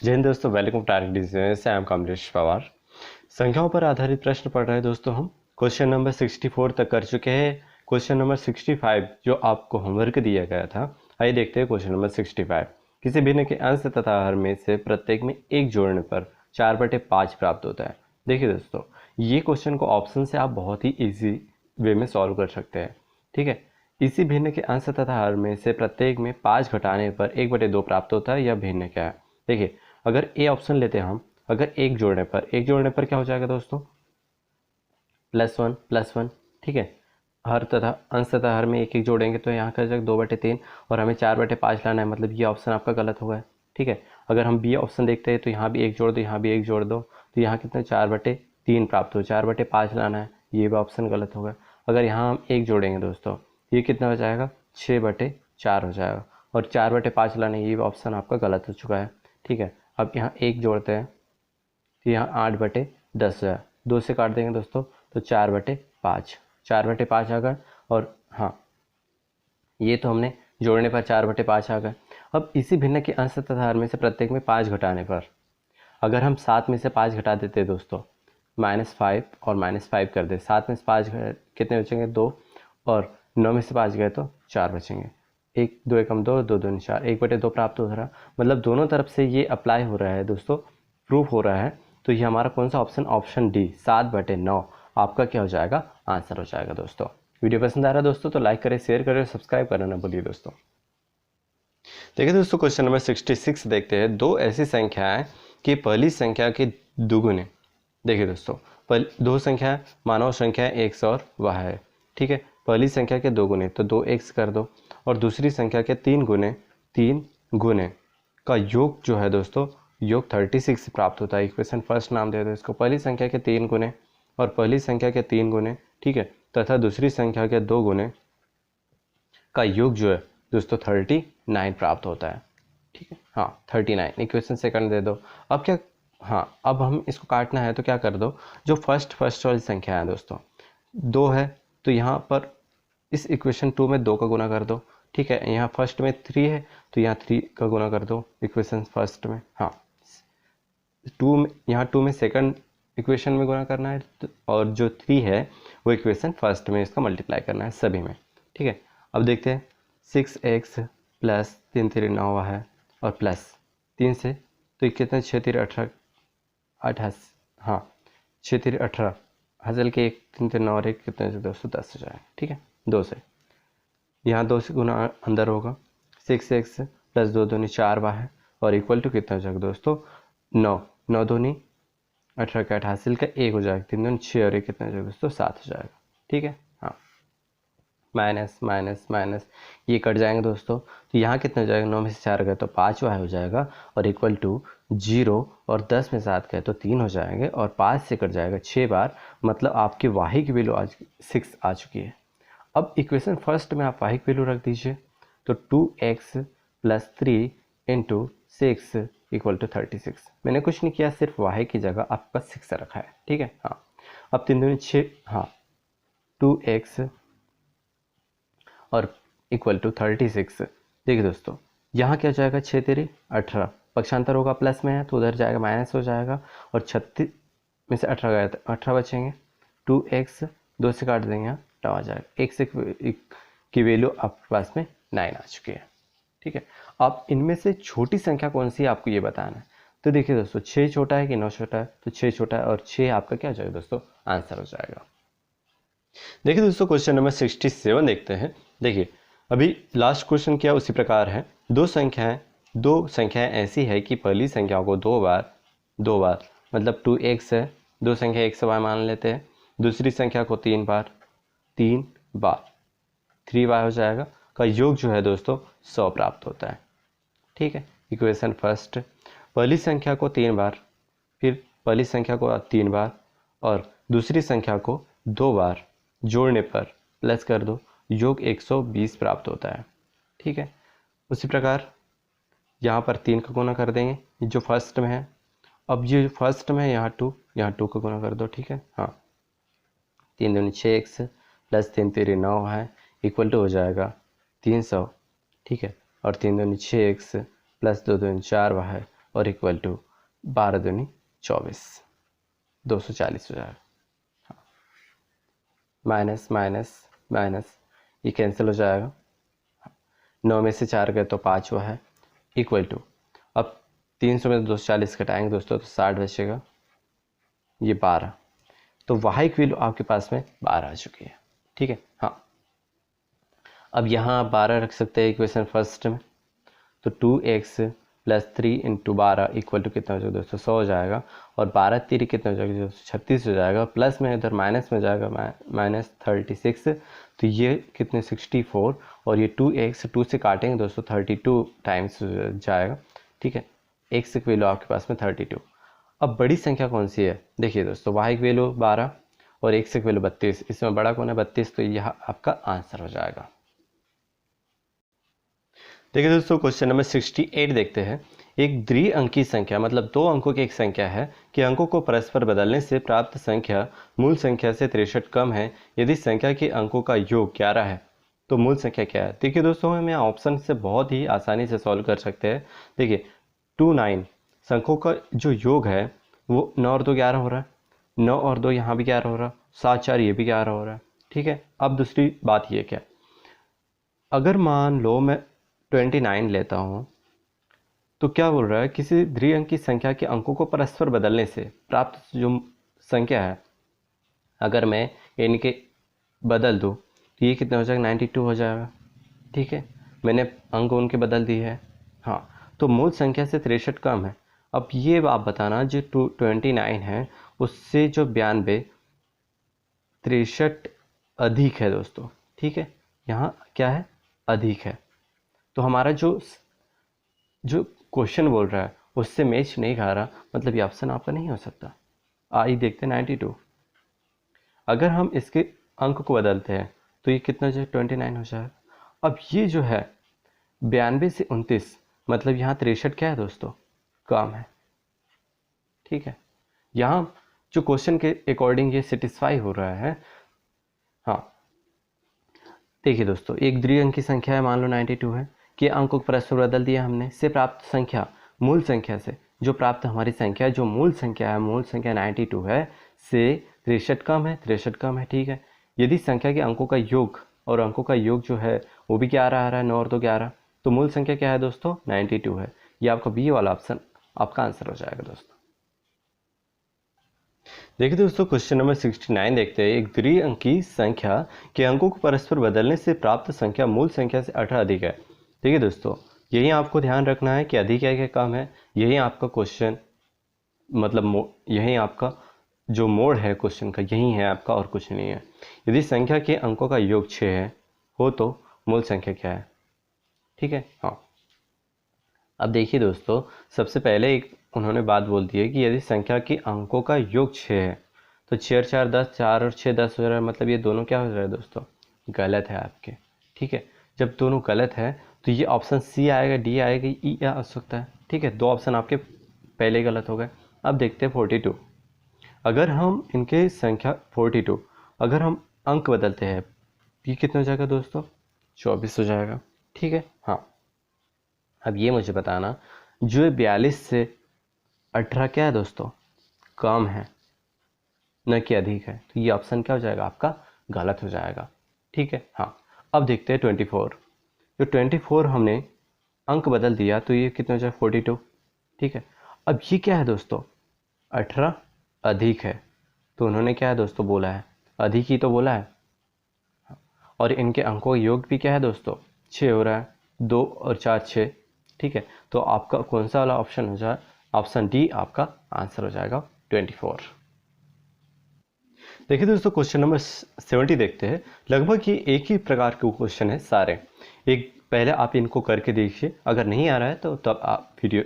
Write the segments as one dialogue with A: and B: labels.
A: जय हिंद दोस्तों, welcome to target decision से। I am Kamlesh Pawar. संख्याओं पर आधारित प्रश्न पढ़ रहे हैं दोस्तों। हम क्वेश्चन नंबर 64 तक कर चुके हैं। क्वेश्चन नंबर 65 जो आपको होमवर्क दिया गया था, आइए देखते हैं क्वेश्चन नंबर 65। किसी भिन्न के अंश तथा हर में से प्रत्येक में एक जोड़ने पर 4/5 प्राप्त होता है। देखिए दोस्तों, ये क्वेश्चन को ऑप्शन से आप बहुत ही ईजी वे में सॉल्व कर सकते हैं। ठीक है, इसी भिन्न के अंश तथा हर में से प्रत्येक में 5 घटाने पर 1/2 प्राप्त होता है। यह भिन्न क्या है? देखिए, अगर ए ऑप्शन लेते हैं हम, अगर एक जोड़ने पर क्या हो जाएगा दोस्तों? +1 ठीक है। हर तथा अंश तथा हर में एक एक जोड़ेंगे तो यहाँ का जाएगा 2/3 और हमें 4/5 लाना है, मतलब ये ऑप्शन आपका गलत होगा। ठीक है, अगर हम बी ऑप्शन देखते हैं तो यहाँ भी एक जोड़ दो, यहाँ भी एक जोड़ दो, तो यहाँ कितना 4/3 प्राप्त हो, 4/5 लाना है, ये भी ऑप्शन गलत होगा। अगर यहाँ हम एक जोड़ेंगे दोस्तों, ये कितना हो जाएगा? 6/4 हो जाएगा, और 4/5 लाना है, ये भी ऑप्शन आपका गलत हो चुका है। ठीक है, अब यहाँ एक जोड़ते हैं तो यहाँ 8/10 है, 2 से काट देंगे दोस्तों तो 4/5 आ गए। और हाँ, ये तो हमने जोड़ने पर 4/5 आ गए। अब इसी भिन्न के अंश तथा हर में से प्रत्येक में 5 घटाने पर, अगर हम 7 में से 5 घटा देते दोस्तों, -5 और -5 कर दे, 7 में से 5 कितने बचेंगे? 2, और 9 में से 5 गए तो 4 बचेंगे। 1 2 एकम 2, 2 दूनी 4, 1/2 प्राप्त हो रहा है। मतलब दोनों तरफ से ये अप्लाई हो रहा है दोस्तों, प्रूफ हो रहा है। तो ये हमारा कौन सा ऑप्शन? ऑप्शन डी, 7/9 आपका क्या हो जाएगा? आंसर हो जाएगा दोस्तों। वीडियो पसंद आ रहा है दोस्तों तो लाइक करें, शेयर करें, सब्सक्राइब करना ना भूलिए दोस्तों। देखिए दोस्तों, क्वेश्चन नंबर 66 देखते हैं। दो ऐसी संख्याएं कि पहली संख्या के दुगुने। देखिए दोस्तों, दो संख्या मानव संख्या x और y है। ठीक है, पहली संख्या के 2 गुने तो 2x कर दो, और दूसरी संख्या के 3 गुने का योग जो है दोस्तों, योग 36 प्राप्त होता है। इक्वेशन फर्स्ट नाम दे दो इसको। पहली संख्या के 3 गुने और पहली संख्या के 3 गुने, ठीक है, तथा दूसरी संख्या के 2 गुने का योग जो है दोस्तों 39 प्राप्त होता है। ठीक है, हाँ 39। इक्वेशन सेकंड दे दो। अब क्या, हाँ अब हम इसको काटना है तो क्या कर दो, जो फर्स्ट वाली संख्या है दोस्तों 2 है, तो यहाँ पर इस इक्वेशन 2 में 2 का गुना कर दो। ठीक है, यहाँ फर्स्ट में 3 है तो यहाँ 3 का गुना कर दो इक्वेशन फर्स्ट में। हाँ 2 में, यहाँ 2 में सेकंड इक्वेशन में गुना करना है, और जो 3 है वो इक्वेशन फर्स्ट में इसका मल्टीप्लाई करना है सभी में। ठीक है, अब देखते हैं 6x प्लस 3 3 9 है, और प्लस 3 से तो कितने 6 3 18 28, हाँ 6 3 18 हसल के 1 3 3 9 और 1 कितने से दोस्तों 10 हो जाए। ठीक है, 2 से यहाँ 2 से गुना अंदर होगा, 6x प्लस 2 दूनी 4y है, और इक्वल टू कितना हो जाएगा दोस्तों 9, 9 दूनी 18 का 8 हासिल का 1 हो जाएगा, 3 दूनी 6 और 1 कितना हो जाएगा दोस्तों 7 हो जाएगा। ठीक है, हाँ माइनस माइनस माइनस ये कट जाएंगे दोस्तों, तो यहाँ कितना हो जाएगा? 9 में से 4 गए तो 5y हो जाएगा, और इक्वल टू 0, और 10 में 7 गए तो 3 हो जाएंगे, और 5 से कट जाएगा 6 बार, मतलब आपकी y की वैल्यू आज 6 आ चुकी है। अब इक्वेशन फर्स्ट में आप y की वैल्यू रख दीजिए, तो 2x plus 3 into 6 equal to 36। मैंने कुछ नहीं किया, सिर्फ y की जगह आपका 6 रखा है। ठीक है, हाँ अब 3 दूनी 6, हाँ 2x और इक्वल टू 36। देखिए दोस्तों, यहाँ क्या हो जाएगा? 6 3 18, पक्षांतर होगा प्लस में है तो उधर जाएगा माइनस हो जाएगा, और 36 में से 18 गया तो 18 बचेंगे। 2x 2 से काट देंगे, यहाँ 9 आ जाएगा। x की वैल्यू आपके पास में 9 आ चुकी है। ठीक है, अब इनमें से छोटी संख्या कौन सी है आपको ये बताना है। तो देखिए दोस्तों, 6 छोटा है कि 9 छोटा है? तो 6 छोटा है, और 6 आपका क्या हो जाएगा दोस्तों? आंसर हो जाएगा। देखिए दोस्तों, क्वेश्चन नंबर 67 देखते हैं। देखिए, अभी लास्ट क्वेश्चन क्या उसी प्रकार है। दो संख्याएं ऐसी है कि पहली संख्या को दो बार मतलब 2x है, दो संख्या x y मान लेते हैं, दूसरी संख्या को 3 बार 3y हो जाएगा, का योग जो है दोस्तों 100 प्राप्त होता है। ठीक है, इक्वेशन फर्स्ट, पहली संख्या को 3 बार, फिर पहली संख्या को 3 बार और दूसरी संख्या को 2 बार जोड़ने पर प्लस कर दो, योग 120 प्राप्त होता है। ठीक है, उसी प्रकार यहाँ पर 3 का गुना कर देंगे जो फर्स्ट में है। अब ये फर्स्ट में है, यहाँ 2 का गुना कर दो। ठीक है, हाँ 3 दूनी 6x प्लस 3 3 9 है, इक्वल टू हो जाएगा 300। ठीक है, और 3 दूनी 6x प्लस 2 दूनी 4y है, और इक्वल टू 12 दूनी 24, 240 हो जाएगा। माइनस माइनस माइनस ये कैंसिल हो जाएगा, 9 में से 4 गए तो 5 हुआ है, इक्वल टू अब 300 में 240 घटाएंगे दोस्तों तो 60 बचेगा, ये 12, तो वाई की वैल्यू आपके पास में 12 आ चुकी है। ठीक है, हाँ। अब यहाँ आप 12 रख सकते हैं इक्वेशन फर्स्ट में, तो 2x plus 3 into 12 equal to कितना हो जाएगा दोस्तों 100 हो जाएगा, और 12 3 कितना हो जाएगा दोस्तों 36 हो जाएगा, प्लस में इधर माइनस में जाएगा माइनस 36, तो ये कितने 64, और ये 2x 2 से काटेंगे दोस्तों 32 टाइम्स जाएगा। ठीक है, x की वैल्यू आपके पास में 32। अब बड़ी संख्या कौन सी है, देखिए दोस्तों y की वैल्यू 12 और x की वैल्यू 32, इसमें बड़ा कौन है 32, तो यह आपका आंसर हो जाएगा। देखिए दोस्तों क्वेश्चन नंबर 68 देखते हैं। एक द्विअंकी संख्या मतलब 2 अंकों की एक संख्या है कि अंकों को परस्पर बदलने से प्राप्त संख्या मूल संख्या से 63 कम है यदि संख्या के अंकों का योग 11 है तो मूल संख्या क्या है। देखिए दोस्तों हम यहाँ ऑप्शन से बहुत ही आसानी से सॉल्व कर सकते हैं। देखिए 2 9 संख्यों का जो योग है वो 9 और 2 11 हो रहा है, 9 और 2 यहाँ भी 11 हो रहा है, 7 4 ये भी 11 हो रहा है। ठीक है, अब दूसरी बात ये क्या, अगर मान लो मैं 29 लेता हूँ तो क्या बोल रहा है, किसी द्विअंकी संख्या के अंकों को परस्पर बदलने से प्राप्त जो संख्या है अगर मैं इनके बदल दूँ तो ये कितना हो जाएगा 92 हो जाएगा। ठीक है, मैंने अंक उनके बदल दिए हैं। हाँ, तो मूल संख्या से 63 कम है। अब ये आप बताना जो 29 है उससे जो 92 63 अधिक है दोस्तों। ठीक है, यहाँ क्या है अधिक है, तो हमारा जो क्वेश्चन बोल रहा है उससे मैच नहीं खा रहा, मतलब ये ऑप्शन आपका नहीं हो सकता। आइए देखते हैं 92। अगर हम इसके अंक को बदलते हैं तो ये कितना जो 29 हो जाएगा। अब ये जो है 92 से 29 मतलब यहाँ 63 क्या है दोस्तों कम है। ठीक है, यहाँ जो क्वेश्चन के अकॉर्डिंग ये सेटिस्फाई हो रहा है। हाँ देखिए दोस्तों एक द्विअंकी संख्या है मान लो 92 है कि अंकों को परस्पर बदल दिया हमने से प्राप्त संख्या मूल संख्या से जो प्राप्त हमारी संख्या जो मूल संख्या है मूल संख्या 92 है से 63 कम है, 63 कम है। ठीक है, यदि संख्या के अंकों का योग और अंकों का योग जो है वो भी 11 आ रहा है, 9 और 2 11, तो मूल संख्या क्या है दोस्तों 92 है। ये आपका बी वाला ऑप्शन आपका आंसर हो जाएगा दोस्तों। देखिए दोस्तों क्वेश्चन नंबर 69 देखते हैं। एक द्विअंकी संख्या के अंकों को परस्पर बदलने से प्राप्त संख्या मूल संख्या से 18 अधिक है। देखिए दोस्तों यही आपको ध्यान रखना है कि अधिक है कि कम है, यही आपका क्वेश्चन मतलब यही आपका जो मोड है क्वेश्चन का यही है आपका और कुछ नहीं है। यदि संख्या के अंकों का योग 6 है हो तो मूल संख्या क्या है। ठीक है, हाँ। अब देखिए दोस्तों सबसे पहले एक उन्होंने बात बोल दी है कि यदि संख्या के अंकों का योग 6 है तो 6 4 10, 4 और 6 10 हो रहा है, मतलब ये दोनों क्या हो रहा है दोस्तों गलत है आपके। ठीक है, जब दोनों गलत है तो ये ऑप्शन सी आएगा, डी आएगा, ई आ सकता है। ठीक है, 2 ऑप्शन आपके पहले गलत हो गए। अब देखते हैं 42। अगर हम इनके संख्या 42 अगर हम अंक बदलते हैं ये कितना हो जाएगा दोस्तों 24 हो जाएगा। ठीक है, हाँ। अब ये मुझे बताना जो 42 से 18 क्या है दोस्तों कम है न कि अधिक है, तो ये ऑप्शन क्या हो जाएगा आपका गलत हो जाएगा। ठीक है, हाँ। अब देखते हैं 24। जो 24 हमने अंक बदल दिया तो ये कितना हो जाएगा 42। ठीक है, अब ये क्या है दोस्तों 18 अधिक है, तो उन्होंने क्या है दोस्तों बोला है अधिक ही तो बोला है, और इनके अंकों का योग भी क्या है दोस्तों 6 हो रहा है, 2 और 4 6। ठीक है, तो आपका कौन सा वाला ऑप्शन हो जाए, ऑप्शन डी आपका आंसर हो जाएगा 24। देखिए दोस्तों क्वेश्चन नंबर 70 देखते हैं। लगभग ये एक ही प्रकार के क्वेश्चन है सारे, एक पहले आप इनको करके देखिए, अगर नहीं आ रहा है तो तब आप वीडियो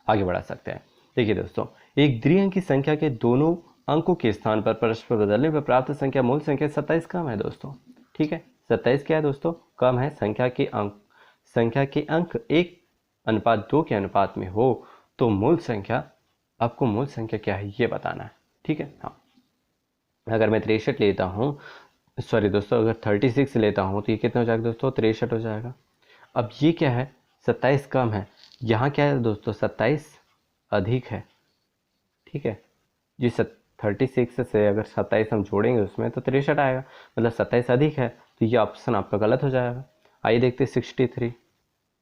A: आगे बढ़ा सकते हैं। देखिए दोस्तों एक द्विअंकी संख्या के दोनों अंकों के स्थान पर परस्पर बदलने पर प्राप्त संख्या मूल संख्या 27 कम है दोस्तों। ठीक है, 27 क्या है दोस्तों कम है। संख्या के अंक 1:2 के अनुपात में हो तो मूल संख्या आपको मूल संख्या क्या है ये बताना है। ठीक है, हाँ। अगर मैं 63 लेता हूँ सॉरी दोस्तों अगर 36 लेता हूँ तो ये कितना हो जाएगा दोस्तों 63 हो जाएगा। अब ये क्या है 27 कम है, यहाँ क्या है दोस्तों 27 अधिक है, ठीक है। जिस 36 से अगर 27 हम जोड़ेंगे उसमें तो 63 आएगा, मतलब 27 अधिक है, तो ये ऑप्शन आपका गलत हो जाएगा। आइए देखते हैं 63,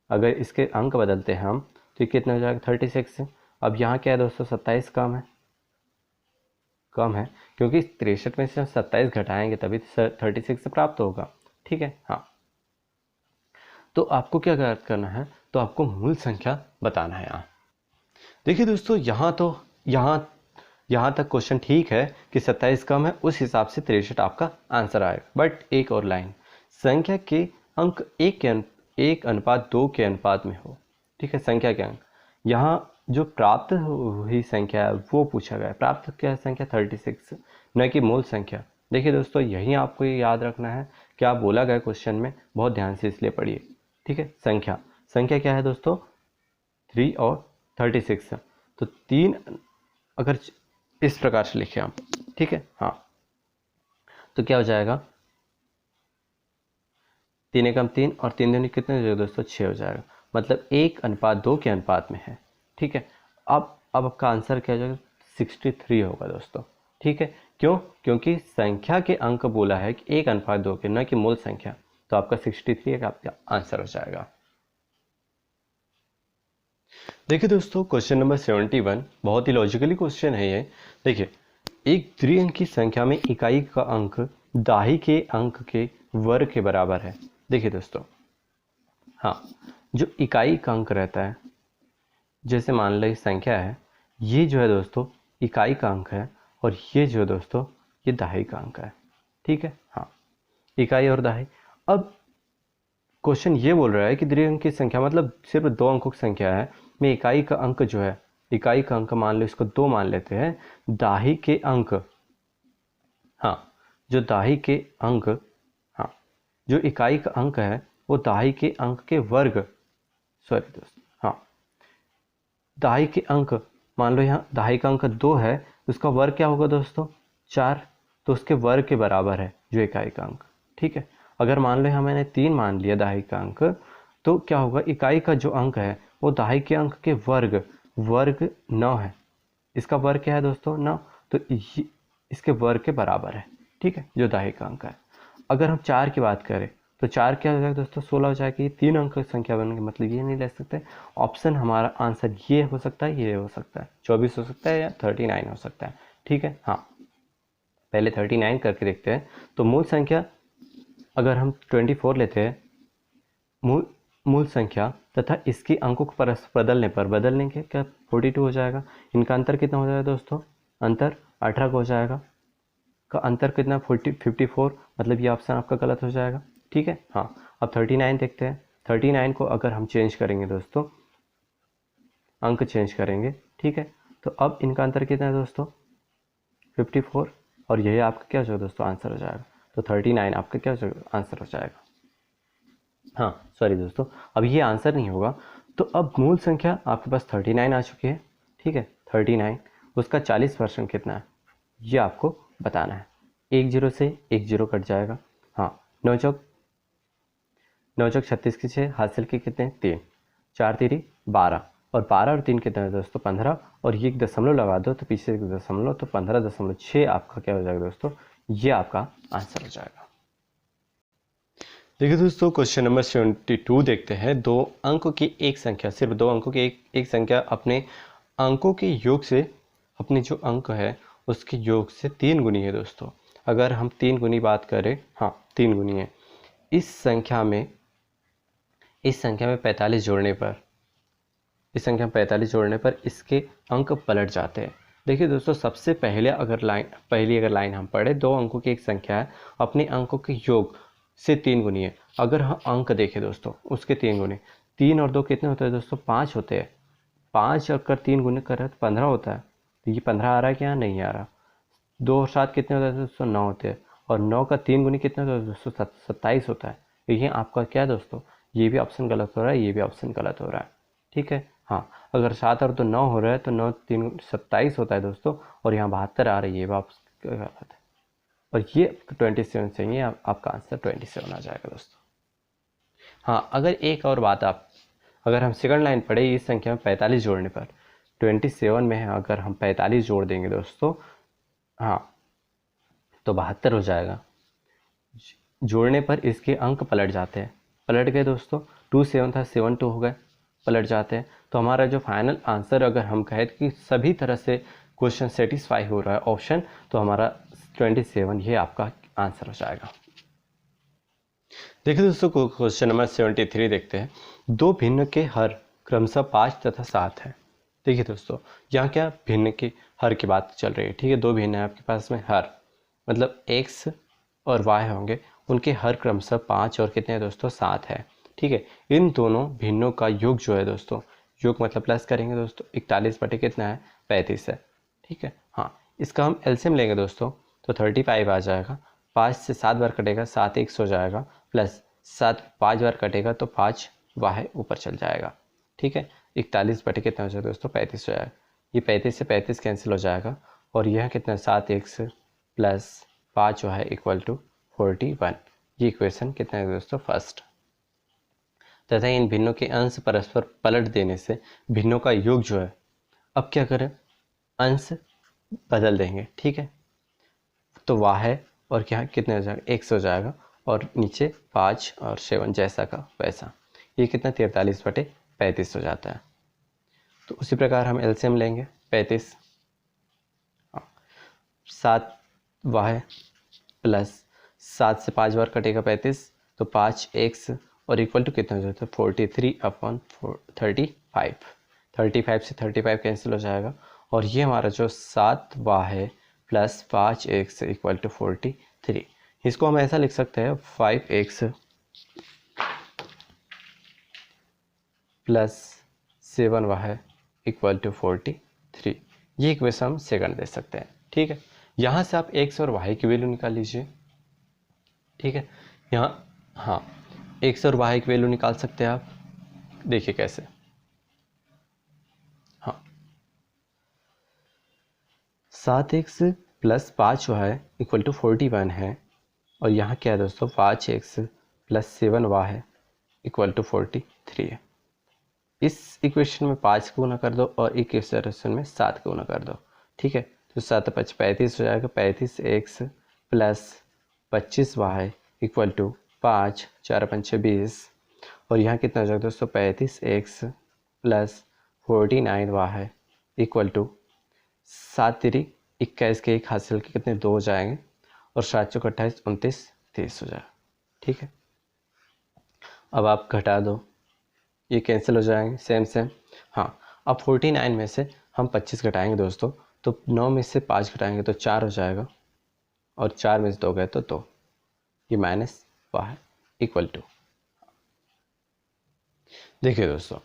A: अगर इसके अंक बदलते हैं हम तो ये कितना हो जाएगा 36 से। अब यहाँ क्या है दोस्तों, 27 कम है, कम है, क्योंकि 63 में से हम 27 घटाएंगे तभी 36 से प्राप्त होगा, ठीक है। हाँ, तो आपको क्या करना है, तो आपको मूल संख्या बताना है यहाँ। देखिए दोस्तों, यहाँ तक क्वेश्चन ठीक है कि 27 कम है, उस हिसाब से 63 आपका आंसर आएगा। बट एक और लाइन, संख्या के अंक 1:2 के अनुपात में हो, ठीक है। संख्या के अंक, यहाँ जो प्राप्त हुई संख्या है वो पूछा गया है। प्राप्त क्या है संख्या 36, न कि मूल संख्या। देखिए दोस्तों, यही आपको ये याद रखना है, क्या बोला गया क्वेश्चन में, बहुत ध्यान से इसलिए पढ़िए, ठीक है। संख्या क्या है दोस्तों, 3 और 36 है, तो 3 अगर इस प्रकार से लिखे हम, ठीक है। हाँ, तो क्या हो जाएगा, 3 एकम 3 और 3 दूनी कितने हो जाएगा दोस्तों, 6 हो जाएगा, मतलब 1:2 के अनुपात में है, ठीक है। अब आपका आंसर क्या हो जाएगा, 63 होगा दोस्तों, ठीक है। क्यों, क्योंकि संख्या के अंक बोला है कि 1:2 के, न कि मूल संख्या, तो आपका 63 का आपका आंसर हो जाएगा। देखिए दोस्तों, क्वेश्चन नंबर 71 बहुत ही लॉजिकली क्वेश्चन है ये। देखिए, एक द्विअंकी संख्या में इकाई का अंक दाही के अंक के वर्ग के बराबर है। देखिए दोस्तों, हाँ, जो इकाई का अंक रहता है, जैसे मान लो ये संख्या है, ये जो है दोस्तों इकाई का अंक है, और ये जो है दोस्तों ये दाही का अंक है, ठीक है। हाँ, इकाई और दाही। अब क्वेश्चन ये बोल रहा है कि द्विअंकी संख्या मतलब सिर्फ 2 अंकों की संख्या है, में इकाई का अंक जो है, इकाई का अंक मान लो इसको 2 मान लेते हैं, दाही के अंक, हाँ, जो दाही के अंक, हाँ, जो इकाई का अंक है वो दाही के अंक के वर्ग, सॉरी दोस्तों, हाँ, दाही के अंक, मान लो यहाँ दाही का अंक 2 है, उसका वर्ग क्या होगा दोस्तों, 4, तो उसके वर्ग के बराबर है जो इकाई का अंक, ठीक है। अगर मान लो यहाँ मैंने 3 मान लिया दाही का अंक, तो क्या होगा, इकाई का जो अंक है वो दाही के अंक के वर्ग 9 है, इसका वर्ग क्या है दोस्तों, 9, तो इसके वर्ग के बराबर है, ठीक है, जो दाही का अंक है। अगर हम 4 की बात करें तो 4 क्या हो जाएगा दोस्तों, 16 हो जाएगा। ये 3 अंक की संख्या बन गई, मतलब ये नहीं ले सकते। ऑप्शन हमारा आंसर ये हो सकता है, ये हो सकता है, 24 हो सकता है या 39 हो सकता है, ठीक है। हाँ, पहले 39 करके देखते हैं। तो मूल संख्या अगर हम 24 लेते हैं, मूल संख्या तथा इसके अंकों को परस्पर बदलने के क्या 42 हो जाएगा। इनका अंतर कितना हो जाएगा दोस्तों, अंतर 18 का हो जाएगा, का अंतर कितना 54, मतलब ये ऑप्शन आपका गलत हो जाएगा, ठीक है। हाँ, अब 39 देखते हैं। 39 को अगर हम चेंज करेंगे दोस्तों, अंक चेंज करेंगे, ठीक है, तो अब इनका अंतर कितना है दोस्तों, 54, और यही आपका क्या हो जाएगा दोस्तों, आंसर हो जाएगा। तो 39 आपका क्या हो जाएगा, आंसर हो जाएगा। हाँ, सॉरी दोस्तों, अब ये आंसर नहीं होगा। तो अब मूल संख्या आपके पास 39 आ चुकी है, ठीक है। 39, उसका 40% कितना है ये आपको बताना है। 1 0 से 1 0 कट जाएगा। हाँ, 9 चौक 36 के 6, हासिल के कितने 3, 4 3 12, और 12 और 3 कितने दोस्तों 15, और ये एक दशमलव लगा दो तो पीछे एक दशमलव, तो 15.6 आपका क्या हो जाएगा दोस्तों, ये आपका आंसर हो जाएगा। देखिए दोस्तों, क्वेश्चन नंबर 72 देखते हैं। 2 अंकों की एक संख्या, सिर्फ 2 अंकों की एक संख्या अपने अंकों के योग से, अपने जो अंक है उसके योग से 3 गुनी है दोस्तों। अगर हम 3 गुनी बात करें, हाँ 3 गुनी है, इस संख्या में 45 जोड़ने पर, इस संख्या में 45 जोड़ने पर इसके अंक पलट जाते हैं। देखिए दोस्तों, सबसे पहले पहली अगर लाइन हम पढ़े, 2 अंकों की एक संख्या है, अपने अंकों के योग से 3 गुनी है। अगर हम अंक देखें दोस्तों, उसके 3 गुने, 3 और 2 कितने होते हैं दोस्तों, 5 होते हैं। 5 अगर 3 गुने कर रहे हैं तो 15 होता है। तो ये 15 आ रहा है क्या, नहीं आ रहा। 2 और 7 कितने होते हैं दोस्तों, 9 होते हैं। और 9 का 3 गुनी कितने होता है दोस्तों, 27 होता है। तो ये आपका क्या है दोस्तों, ये भी ऑप्शन गलत हो रहा है, ये भी ऑप्शन गलत हो रहा है, ठीक है। हाँ, अगर 7 और 2 9 हो रहा है तो 9 3 27 होता है दोस्तों, और यहाँ 72 आ रही है, ये भी ऑप्शन गलत है। और ये 27 चाहिए, आपका आंसर 27 आ जाएगा दोस्तों। हाँ, अगर एक और बात अगर हम सेकंड लाइन पढ़े, इस संख्या में 45 जोड़ने पर, 27 में अगर हम 45 जोड़ देंगे दोस्तों, हाँ, तो 72 हो जाएगा। जोड़ने पर इसके अंक पलट जाते हैं, पलट गए दोस्तों, 27 था 72 हो गए, पलट जाते हैं। तो हमारा जो फाइनल आंसर अगर हम कहें कि सभी तरह से क्वेश्चन सेटिस्फाई हो रहा है ऑप्शन, तो हमारा 27 ये आपका आंसर हो जाएगा। देखिए दोस्तों, क्वेश्चन नंबर 73 देखते हैं। दो भिन्न के हर क्रमशः 5 तथा 7 है। देखिए दोस्तों, यहाँ क्या भिन्न के हर की बात चल रही है, ठीक है। दो भिन्न है आपके पास में हर, मतलब x और y होंगे, उनके हर क्रमशः 5 और कितने हैं दोस्तों, 7 है, ठीक है। इन दोनों भिन्नों का योग जो है दोस्तों, योग मतलब प्लस करेंगे दोस्तों, 41 बटे कितना है, 35 है, ठीक है। हाँ, इसका हम एलसीएम लेंगे दोस्तों, तो 35 आ जाएगा। 5 से 7 बार कटेगा, 7 x हो जाएगा, प्लस 7 5 बार कटेगा तो 5 y ऊपर चल जाएगा, ठीक है। 41 बटे कितना हो जाएगा दोस्तों, 35 हो जाएगा। ये 35 से 35 कैंसिल हो जाएगा, और यह कितना 7x प्लस 5 जो है इक्वल टू 41। ये इक्वेशन कितना है दोस्तों, फर्स्ट। तथा इन भिन्नों के अंश परस्पर पलट देने से भिन्नों का योग जो है, अब क्या करें, अंश बदल देंगे, ठीक है। तो वाह और क्या कितने हो जाएगा, x हो जाएगा, और नीचे 5 और 7 जैसा का वैसा, ये कितना 43 बटे 35 हो जाता है। तो उसी प्रकार हम एलसीएम लेंगे, 35, 7 वाह प्लस 7 से 5 बार कटेगा 35, तो 5x और इक्वल टू कितना हो जाता है, 43/35। 35 से 35 कैंसिल हो जाएगा, और ये हमारा जो 7 वाह प्लस 5x इक्वल टू 43। इसको हम ऐसा लिख सकते हैं, 5x प्लस 7 वाह इक्वल टू 43। ये इक्वेशन हम सेकंड दे सकते हैं, ठीक है। यहाँ से आप x और y की वैल्यू निकाल लीजिए, ठीक है। यहाँ हाँ, x और y की वैल्यू निकाल सकते हैं आप, देखिए कैसे। हाँ, 7x प्लस 5 है इक्वल टू 41 है, और यहाँ क्या है दोस्तों, 5x प्लस 7y है इक्वल टू 43 है। इस इक्वेशन में 5 को गुना कर दो, और एक इक्वेशन में 7 को गुना कर दो, ठीक है। तो 7 5 35 हो जाएगा, 35x plus 25y equal to 5 4 5 20, और यहाँ कितना हो जाएगा दोस्तों, 35x plus 49y equal to 7 3 21 के 1 हासिल के कितने 2 हो जाएंगे, और 7 चौक 28 29 30 हो जाएगा, ठीक है। अब आप घटा दो, ये कैंसिल हो जाएंगे सेम सेम। हाँ, अब 49 में से हम 25 घटाएंगे दोस्तों, तो 9 में से 5 घटाएंगे तो 4 हो जाएगा, और 4 में से 2 गए तो 2, ये माइनस वाह इक्वल टू। देखिए दोस्तों,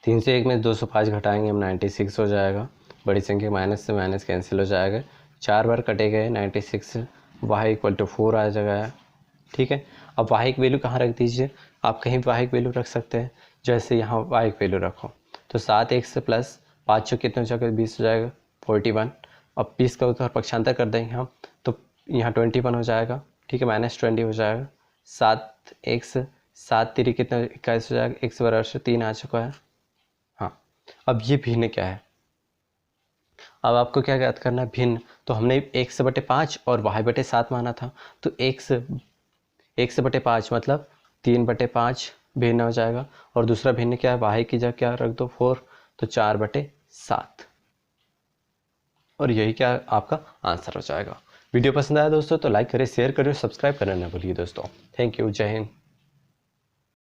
A: 3 से 1 में 205 घटाएंगे हम 96 हो जाएगा, बड़ी संख्या माइनस से माइनस कैंसिल हो जाएगा, 4 बार कटे गए 96, वाह इक्वल टू 4 आ जाएगा, ठीक है। अब वाह की वैल्यू कहाँ रख दीजिए, आप कहीं वाह की वैल्यू रख सकते हैं, जैसे यहाँ वाह की वैल्यू रखो, तो 7x प्लस 5 कितने हो जाएगा, 20 हो जाएगा, 41। अब 20 का उत्तर पक्षांतर कर देंगे हम, तो यहाँ 21 हो जाएगा, ठीक है, -20 हो जाएगा। 7x 7 3 कितना 21 हो जाएगा, x बराबर से 3 आ चुका है। हाँ, अब ये भिन्न क्या है, अब आपको क्या याद करना है, भिन्न तो हमने x बटे 5 और y बटे 7 माना था, तो x बटे 5 मतलब 3 बटे 5 भिन्न हो जाएगा, और दूसरा भिन्न क्या है, y की जगह क्या रख दो 4, तो 4 बटे 7, और यही क्या आपका आंसर हो जाएगा। वीडियो पसंद आया दोस्तों तो लाइक करें, शेयर करें, सब्सक्राइब करना ना भूलिए दोस्तों। थैंक यू, जय हिंद।